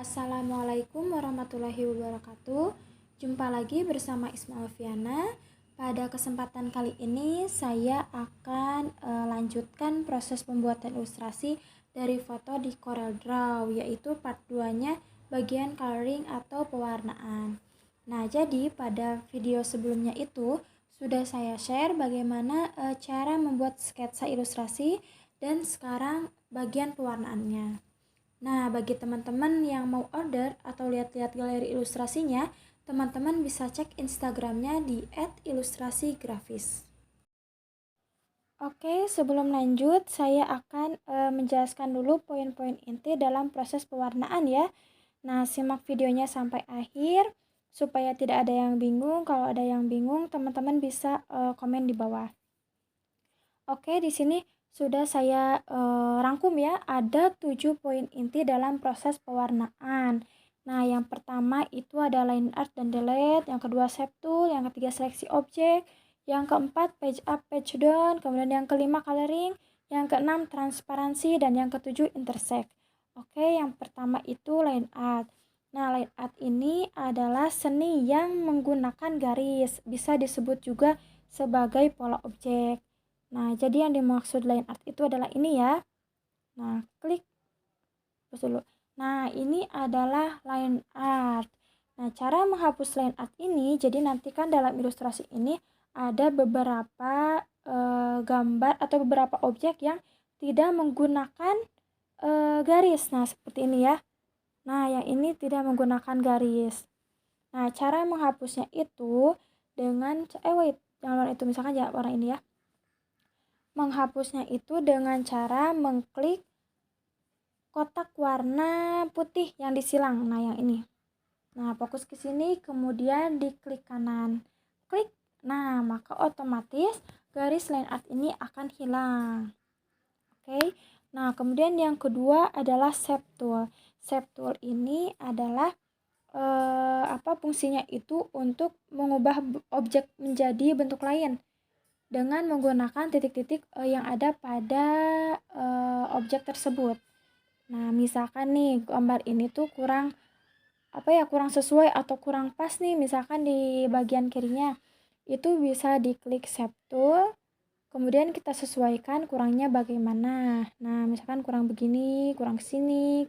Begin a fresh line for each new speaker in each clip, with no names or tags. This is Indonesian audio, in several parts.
Assalamualaikum warahmatullahi wabarakatuh. Jumpa lagi bersama Isma Alfiana. Pada kesempatan kali ini saya akan lanjutkan proses pembuatan ilustrasi dari foto di CorelDRAW, yaitu part 2-nya bagian coloring atau pewarnaan. Nah, jadi pada video sebelumnya itu sudah saya share bagaimana cara membuat sketsa ilustrasi dan sekarang bagian pewarnaannya. Nah, bagi teman-teman yang mau order atau lihat-lihat galeri ilustrasinya, teman-teman bisa cek Instagramnya di @ilustrasigrafis. Oke, sebelum lanjut, saya akan menjelaskan dulu poin-poin inti dalam proses pewarnaan ya. Nah, simak videonya sampai akhir supaya tidak ada yang bingung. Kalau ada yang bingung, teman-teman bisa komen di bawah. Oke, di sini sudah saya rangkum ya, ada 7 poin inti dalam proses pewarnaan. Nah, yang pertama itu ada line art dan delete, yang kedua shape tool, yang ketiga seleksi objek, yang keempat page up, page down, kemudian yang kelima coloring, yang keenam transparansi, dan yang ketujuh intersect. Oke, yang pertama itu line art. Nah, line art ini adalah seni yang menggunakan garis, bisa disebut juga sebagai pola objek. Nah, jadi yang dimaksud line art itu adalah ini ya. Nah, klik terus dulu. Nah, ini adalah line art. Nah, cara menghapus line art ini, jadi nanti kan dalam ilustrasi ini ada beberapa gambar atau beberapa objek yang tidak menggunakan garis. Nah, seperti ini ya. Nah, yang ini tidak menggunakan garis. Nah, cara menghapusnya itu dengan jangan warna itu, misalkan ya warna ini ya. Menghapusnya itu dengan cara mengklik kotak warna putih yang disilang. Nah, yang ini. Nah, fokus ke sini, kemudian diklik kanan. Klik. Nah, maka otomatis garis line art ini akan hilang. Oke. Nah, kemudian yang kedua adalah shape tool. Shape tool ini adalah fungsinya itu untuk mengubah objek menjadi bentuk lain dengan menggunakan titik-titik yang ada pada objek tersebut. Nah, misalkan nih gambar ini tuh kurang sesuai atau kurang pas nih, misalkan di bagian kirinya. Itu bisa diklik shape tool, kemudian kita sesuaikan kurangnya bagaimana. Nah, misalkan kurang begini, kurang kesini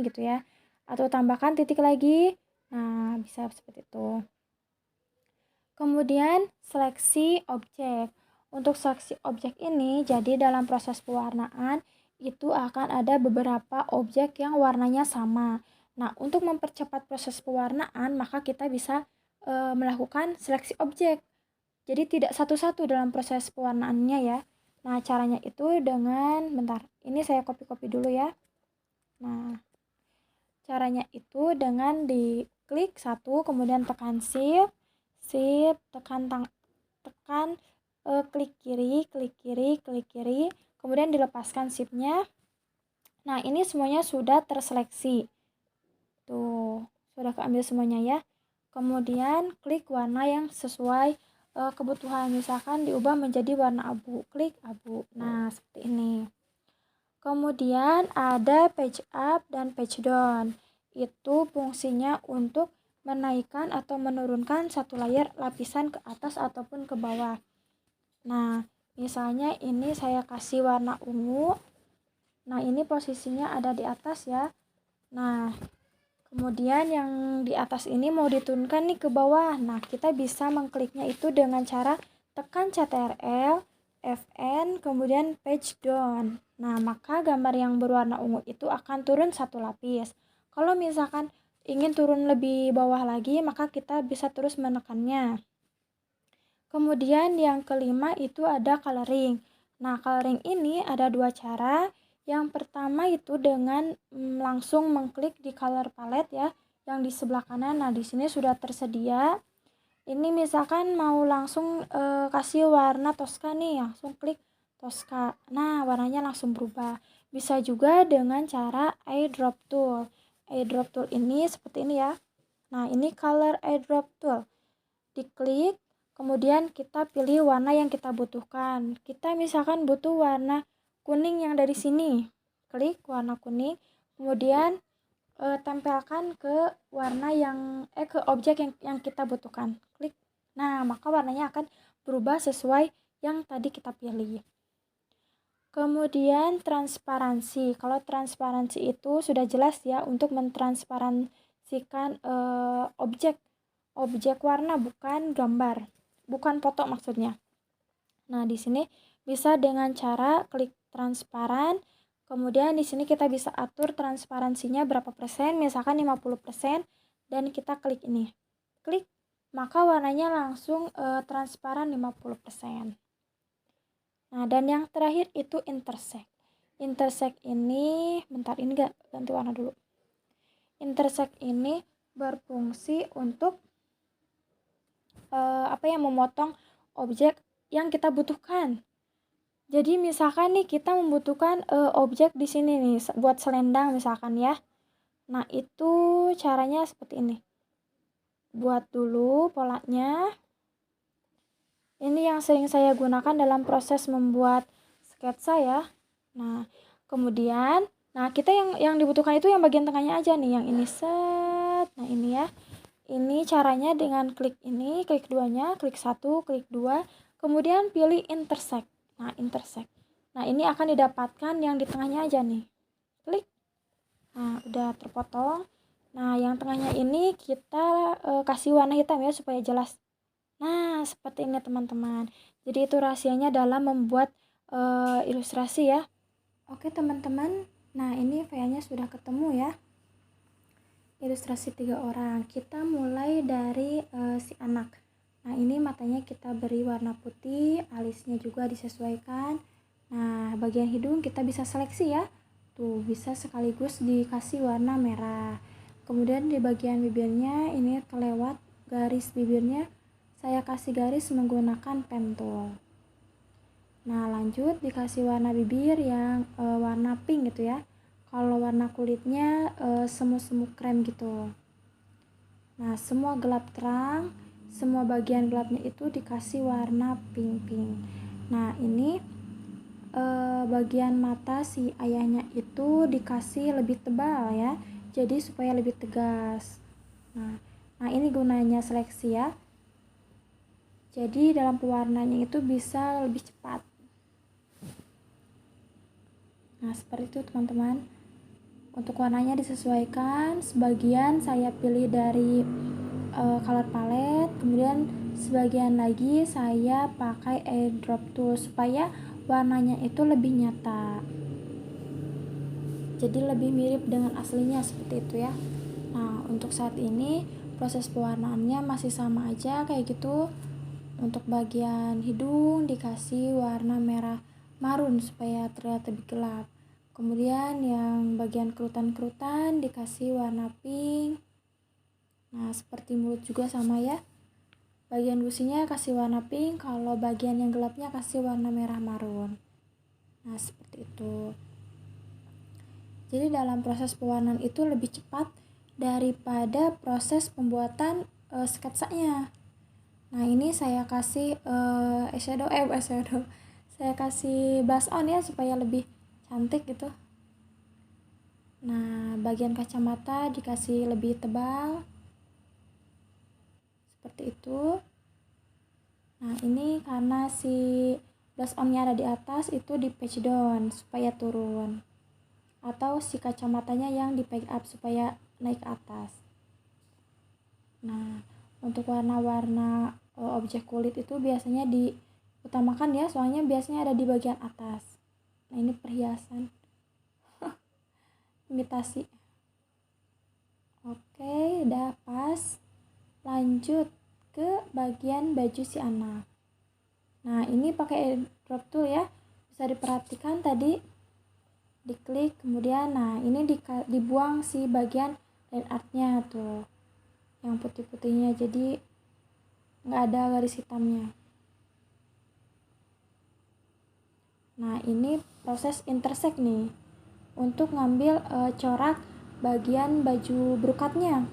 gitu ya. Atau tambahkan titik lagi. Nah, bisa seperti itu. Kemudian seleksi objek. Untuk seleksi objek ini, jadi dalam proses pewarnaan itu akan ada beberapa objek yang warnanya sama. Nah, untuk mempercepat proses pewarnaan, maka kita bisa melakukan seleksi objek. Jadi tidak satu-satu dalam proses pewarnaannya ya. Nah, caranya itu dengan, bentar, ini saya copy-copy dulu ya. Nah, caranya itu dengan diklik satu, kemudian tekan shift, tekan klik kiri, kemudian dilepaskan shift-nya. Nah, ini semuanya sudah terseleksi. Tuh, sudah keambil semuanya ya. Kemudian klik warna yang sesuai kebutuhan, misalkan diubah menjadi warna abu, klik abu. Nah, seperti ini. Kemudian ada page up dan page down. Itu fungsinya untuk menaikkan atau menurunkan satu lapisan ke atas ataupun ke bawah. Nah, misalnya ini saya kasih warna ungu. Nah, ini posisinya ada di atas ya. Nah, kemudian yang di atas ini mau diturunkan nih ke bawah. Nah, kita bisa mengkliknya itu dengan cara tekan CTRL, Fn, kemudian page down. Nah, maka gambar yang berwarna ungu itu akan turun satu lapis. Kalau misalkan ingin turun lebih bawah lagi, maka kita bisa terus menekannya. Kemudian yang kelima itu ada coloring. Nah, coloring ini ada dua cara. Yang pertama itu dengan langsung mengklik di color palette ya, yang di sebelah kanan. Nah, di sini sudah tersedia. Ini misalkan mau langsung kasih warna Tosca nih, langsung klik Tosca. Nah, warnanya langsung berubah. Bisa juga dengan cara eyedrop tool. Eyedrop tool ini seperti ini ya. Nah, ini color eyedrop tool. Diklik, kemudian kita pilih warna yang kita butuhkan. Kita misalkan butuh warna kuning yang dari sini. Klik warna kuning, kemudian tempelkan ke warna ke objek yang kita butuhkan. Klik. Nah, maka warnanya akan berubah sesuai yang tadi kita pilih. Kemudian transparansi. Kalau transparansi itu sudah jelas ya, untuk mentransparansikan objek warna, bukan gambar, bukan foto maksudnya. Nah, di sini bisa dengan cara klik transparan. Kemudian di sini kita bisa atur transparansinya berapa persen, misalkan 50%, dan kita klik ini. Klik, maka warnanya langsung transparan 50%. Nah, dan yang terakhir itu intersect. Intersect ini, bentar ini ganti warna dulu. Intersect ini berfungsi untuk memotong objek yang kita butuhkan. Jadi misalkan nih kita membutuhkan objek di sini nih buat selendang misalkan ya. Nah, itu caranya seperti ini. Buat dulu polanya. Ini yang sering saya gunakan dalam proses membuat sketsa ya. Nah, kemudian, kita yang dibutuhkan itu yang bagian tengahnya aja nih, yang ini set. Nah, ini ya. Ini caranya dengan klik ini, klik duanya, klik 1, klik 2, kemudian pilih intersect. Nah, intersect. Nah, ini akan didapatkan yang di tengahnya aja nih. Klik. Nah, udah terpotong. Nah, yang tengahnya ini kita kasih warna hitam ya supaya jelas. Nah, seperti ini teman-teman. Jadi itu rahasianya dalam membuat ilustrasi ya. Oke teman-teman, nah ini VA-nya sudah ketemu ya. Ilustrasi 3 orang. Kita mulai dari si anak. Nah, ini matanya kita beri warna putih, alisnya juga disesuaikan. Nah, bagian hidung kita bisa seleksi ya. Tuh, bisa sekaligus dikasih warna merah. Kemudian di bagian bibirnya ini kelewat garis bibirnya. Saya kasih garis menggunakan pen tool. Nah, lanjut dikasih warna bibir yang warna pink gitu ya. Kalau warna kulitnya semu-semu krem gitu. Nah, semua gelap terang, semua bagian gelapnya itu dikasih warna pink-pink. Nah, ini bagian mata si ayahnya itu dikasih lebih tebal ya. Jadi supaya lebih tegas. Nah ini gunanya seleksi ya. Jadi dalam pewarnaannya itu bisa lebih cepat. Nah, seperti itu teman-teman. Untuk warnanya disesuaikan, sebagian saya pilih dari color palette, kemudian sebagian lagi saya pakai airdrop tool supaya warnanya itu lebih nyata. Jadi lebih mirip dengan aslinya seperti itu ya. Nah, untuk saat ini proses pewarnaannya masih sama aja kayak gitu. Untuk bagian hidung dikasih warna merah marun supaya terlihat lebih gelap. Kemudian yang bagian kerutan-kerutan dikasih warna pink. Nah, seperti mulut juga sama ya. Bagian gusinya kasih warna pink, kalau bagian yang gelapnya kasih warna merah marun. Nah, seperti itu. Jadi dalam proses pewarnaan itu lebih cepat daripada proses pembuatan sketsanya. Nah, ini saya kasih eyeshadow. Saya kasih blush on ya supaya lebih cantik gitu. Nah, bagian kacamata dikasih lebih tebal. Seperti itu. Nah, ini karena si blush on-nya ada di atas, itu di page down supaya turun. Atau si kacamatanya yang di page up supaya naik ke atas. Nah, untuk warna-warna objek kulit itu biasanya diutamakan ya, soalnya biasanya ada di bagian atas. Nah, ini perhiasan. Imitasi. Oke, udah pas. Lanjut ke bagian baju si anak. Nah, ini pakai airdrop tool ya. Bisa diperhatikan tadi diklik, kemudian nah ini dibuang si bagian line artnya tuh. Yang putih-putihnya, jadi nggak ada garis hitamnya. Nah, ini proses intersect nih untuk ngambil corak bagian baju brokatnya.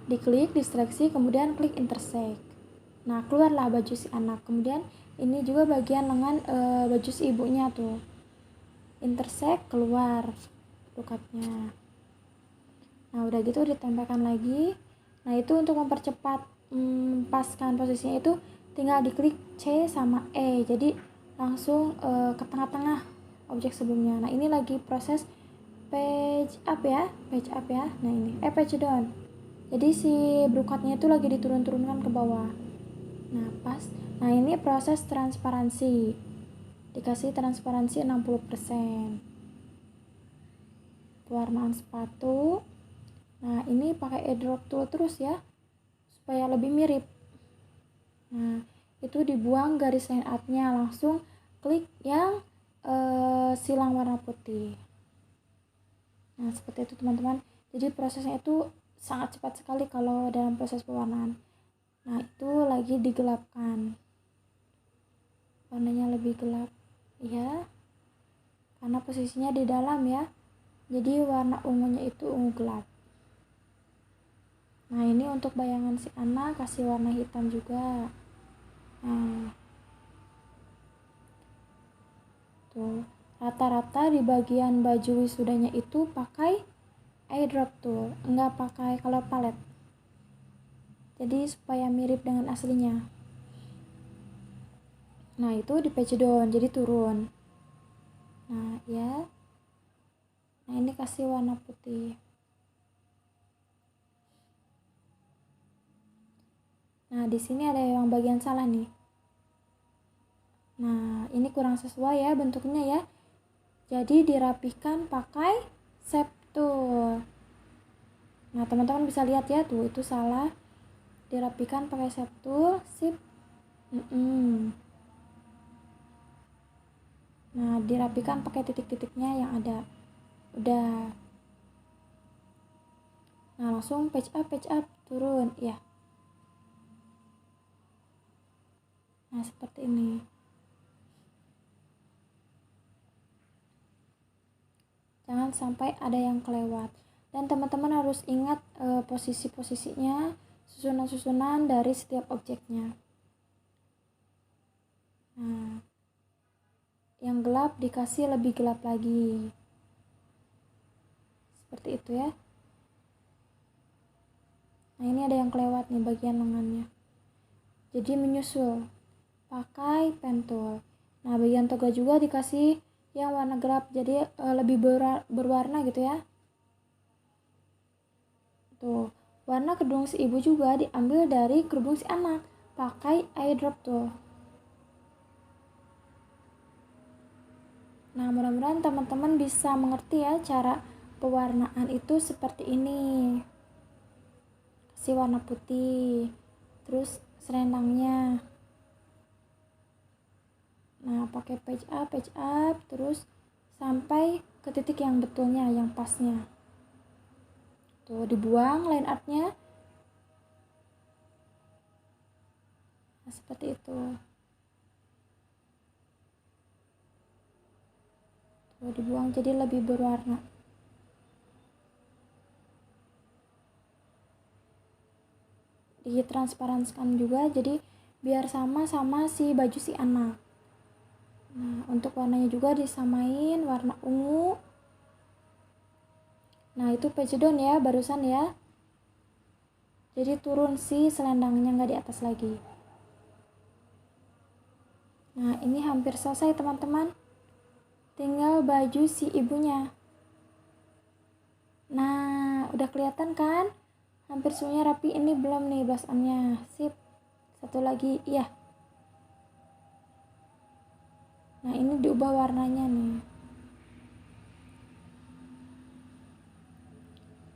Diklik, diseleksi, kemudian klik intersect. Nah, keluarlah baju si anak. Kemudian ini juga bagian lengan baju si ibunya tuh. Intersect, keluar brokatnya. Nah udah gitu ditempelkan lagi. Nah itu untuk mempercepat paskan posisinya itu tinggal diklik C sama E, jadi langsung ke tengah-tengah objek sebelumnya. Nah ini lagi proses page up ya. Nah ini page down, jadi si brookhatnya itu lagi diturunkan ke bawah. Nah pas, nah ini proses transparansi, dikasih transparansi 60%. Pewarnaan sepatu, nah ini pakai eyedrop tool terus ya supaya lebih mirip. Nah itu dibuang garis line artnya, langsung klik yang silang warna putih. Nah seperti itu teman-teman, jadi prosesnya itu sangat cepat sekali kalau dalam proses pewarnaan. Nah itu lagi digelapkan, warnanya lebih gelap ya karena posisinya di dalam ya, jadi warna ungunya itu ungu gelap. Nah ini untuk bayangan si anak kasih warna hitam juga. Nah tuh rata-rata di bagian baju wisudanya itu pakai eyedrop tool, enggak pakai color palette, jadi supaya mirip dengan aslinya. Nah itu di page down, jadi turun. Nah ya, nah ini kasih warna putih. Nah di sini ada yang bagian salah nih. Nah ini kurang sesuai ya bentuknya ya, jadi dirapihkan pakai shape tool. Nah teman-teman bisa lihat ya, tuh itu salah, dirapikan pakai shape tool, sip. Nah dirapikan pakai titik-titiknya yang ada, udah. Nah langsung page up turun ya. Nah seperti ini. Jangan sampai ada yang kelewat, dan teman-teman harus ingat posisi-posisinya, susunan-susunan dari setiap objeknya. Nah yang gelap dikasih lebih gelap lagi, seperti itu ya. Nah ini ada yang kelewat nih bagian lengannya, jadi menyusul pakai pen tool. Nah bagian toga juga dikasih yang warna gelap, jadi lebih berwarna gitu ya. Tuh warna kerudung si ibu juga diambil dari kerudung si anak, pakai eyedrop tool. Nah mudah-mudahan teman-teman bisa mengerti ya cara pewarnaan itu seperti ini. Kasih warna putih, terus selendangnya. Nah pakai page up terus sampai ke titik yang betulnya, yang pasnya. Tuh dibuang line artnya. Nah seperti itu. Tuh dibuang jadi lebih berwarna. Ditransparankan juga jadi biar sama si baju si anak. Nah untuk warnanya juga disamain warna ungu. Nah itu page down ya barusan ya, jadi turun si selendangnya, nggak di atas lagi. Nah ini hampir selesai teman-teman, tinggal baju si ibunya. Nah udah kelihatan kan hampir semuanya rapi. Ini belum nih blush on-nya, sip. Satu lagi iya. Nah ini diubah warnanya nih.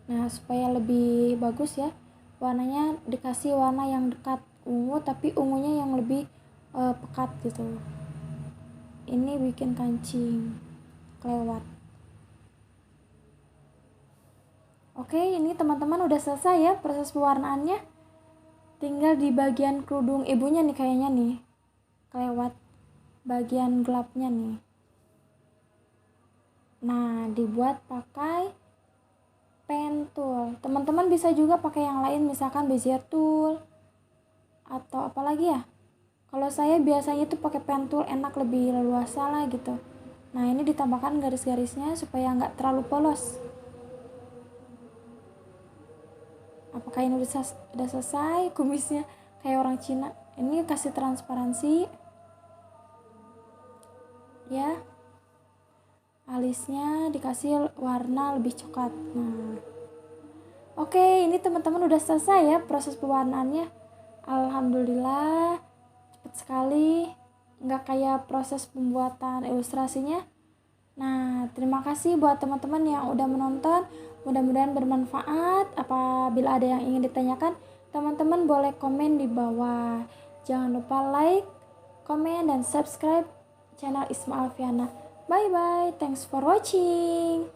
Nah supaya lebih bagus ya, warnanya dikasih warna yang dekat ungu, tapi ungunya yang lebih pekat gitu. Ini bikin kancing kelewat. Oke ini teman-teman udah selesai ya proses pewarnaannya. Tinggal di bagian kerudung ibunya nih kayaknya nih kelewat bagian gelapnya nih. Nah dibuat pakai pen tool. Teman-teman bisa juga pakai yang lain, misalkan bezier tool atau apalagi ya. Kalau saya biasanya itu pakai pen tool, enak, lebih leluasa lah gitu. Nah ini ditambahkan garis-garisnya supaya nggak terlalu polos. Apakah ini udah selesai? Kumisnya kayak orang Cina. Ini kasih transparansi ya. Alisnya dikasih warna lebih coklat. Nah, oke, ini teman-teman udah selesai ya proses pewarnaannya. Alhamdulillah, cepet sekali. Nggak kayak proses pembuatan ilustrasinya. Nah, terima kasih buat teman-teman yang udah menonton. Mudah-mudahan bermanfaat. Apabila ada yang ingin ditanyakan, teman-teman boleh komen di bawah. Jangan lupa like, komen, dan subscribe channel Isma Alfiana. Bye bye. Thanks for watching.